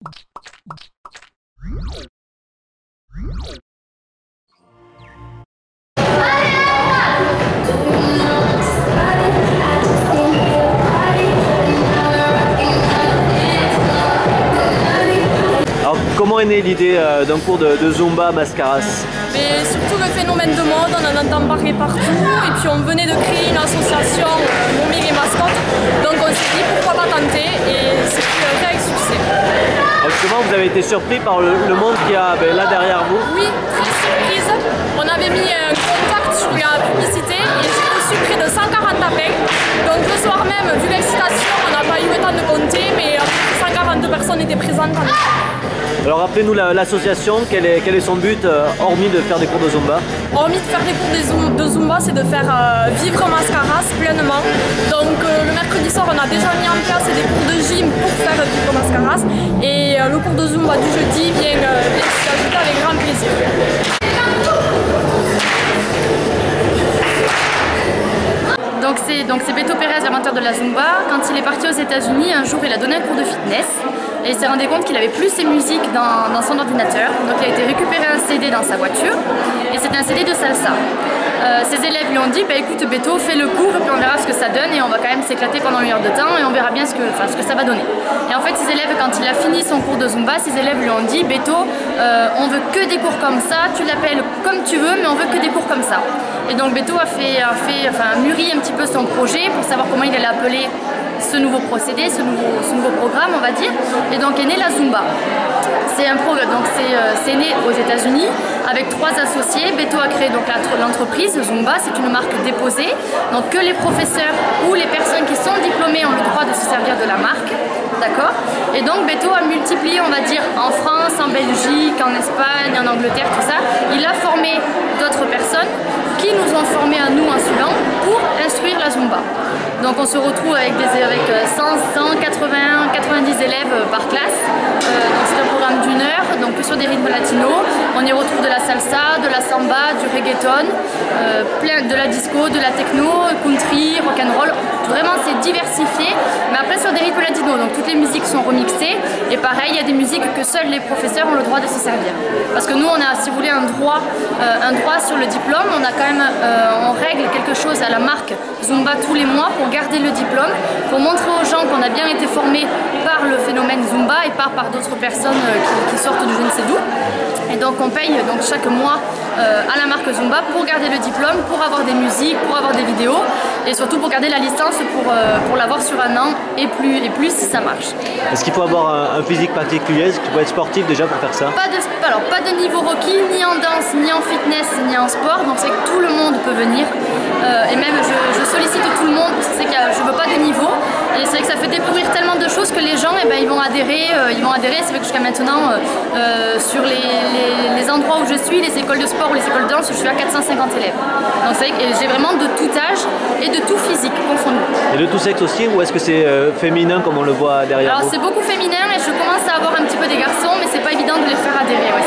Alors, comment est née l'idée d'un cours de Zumba Mascaras? Mais surtout le phénomène de mode, on en entend parler partout, et puis on venait de créer une association nommée les mascottes, donc on s'est dit pourquoi pas tenter, et c'est un réel succès. Alors justement, vous avez été surpris par le monde qu'il y a là derrière vous? Oui, très surprise. On avait mis un contact sur la publicité et j'ai reçu près de 140 appels. Donc le soir même, vu l'excitation, on n'a pas eu le temps de compter, mais 142 personnes étaient présentes en effet. Alors rappelez-nous l'association, quel est son but, hormis de faire des cours de Zumba? Hormis de faire des cours de Zumba, c'est de faire vivre Mascaras pleinement. Donc le mercredi soir, on a déjà mis en place des cours de gym pour faire vivre Mascaras. Et le cours de Zumba du jeudi vient s'y ajouter avec grand plaisir. Donc c'est Beto Pérez, l'inventeur de la Zumba. Quand il est parti aux États-Unis, un jour il a donné un cours de fitness et il s'est rendu compte qu'il avait plus ses musiques dans son ordinateur. Donc il a été récupérer un CD dans sa voiture et c'était un CD de salsa. Ses élèves lui ont dit, bah, écoute Beto, fais le cours et puis on verra ce que ça donne et on va quand même s'éclater pendant 1 heure de temps et on verra bien ce que ça va donner. Et en fait ses élèves, quand il a fini son cours de Zumba, ses élèves lui ont dit, Beto, on veut que des cours comme ça, tu l'appelles comme tu veux mais on veut que des cours comme ça. Et donc Beto a mûri un petit peu son projet pour savoir comment il allait appeler ce nouveau procédé, ce nouveau programme on va dire, et donc est né la Zumba. C'est un programme, donc c'est né aux États-Unis avec 3 associés. Beto a créé donc l'entreprise Zumba, c'est une marque déposée, donc que les professeurs ou les personnes qui sont diplômées ont le droit de se servir de la marque, d'accord. Et donc Beto a multiplié, on va dire, en France, en Belgique, en Espagne, en Angleterre, tout ça. Il a formé d'autres personnes qui nous ont formés à nous en suivant pour instruire la Zumba. Donc on se retrouve avec 100, 80, 90 élèves par classe. Donc c'est un programme d'1 heure, donc sur des rythmes latinos. On y retrouve de la salsa, de la samba, du reggaeton, de la disco, de la techno, country, rock'n'roll. Vraiment c'est diversifié, mais après sur des rythmes latinos. Donc toutes les musiques sont remixées et pareil, il y a des musiques que seuls les professeurs ont le droit de se servir. Parce que nous on a, si vous voulez, un droit sur le diplôme. On a quand même, on règle quelque chose à la marque Zumba tous les mois pour garder le diplôme, pour montrer aux gens qu'on a bien été formés par le phénomène Zumba et par d'autres personnes qui sortent de je ne sais d'où. Et donc on paye donc chaque mois à la marque Zumba pour garder le diplôme, pour avoir des musiques, pour avoir des vidéos et surtout pour garder la licence pour l'avoir sur 1 an et plus si ça marche. Est-ce qu'il faut avoir un physique particulier? Est-ce qu'il faut être sportif déjà pour faire ça? Pas de niveau requis, ni en danse, ni en fitness, ni en sport, donc c'est que tout le monde peut venir. Et même je sollicite tout le monde parce que je veux pas de niveau. Et c'est vrai que ça fait découvrir tellement de choses que les gens ils vont adhérer. C'est vrai que jusqu'à maintenant, sur les endroits où je suis, les écoles de sport ou les écoles de danse, je suis à 450 élèves. Donc c'est vrai que j'ai vraiment de tout âge et de tout physique confondu. Et de tout sexe aussi, ou est-ce que c'est féminin comme on le voit derrière vous? Alors c'est beaucoup féminin et je commence à avoir un petit peu des garçons, mais c'est pas évident de les faire adhérer. Ouais,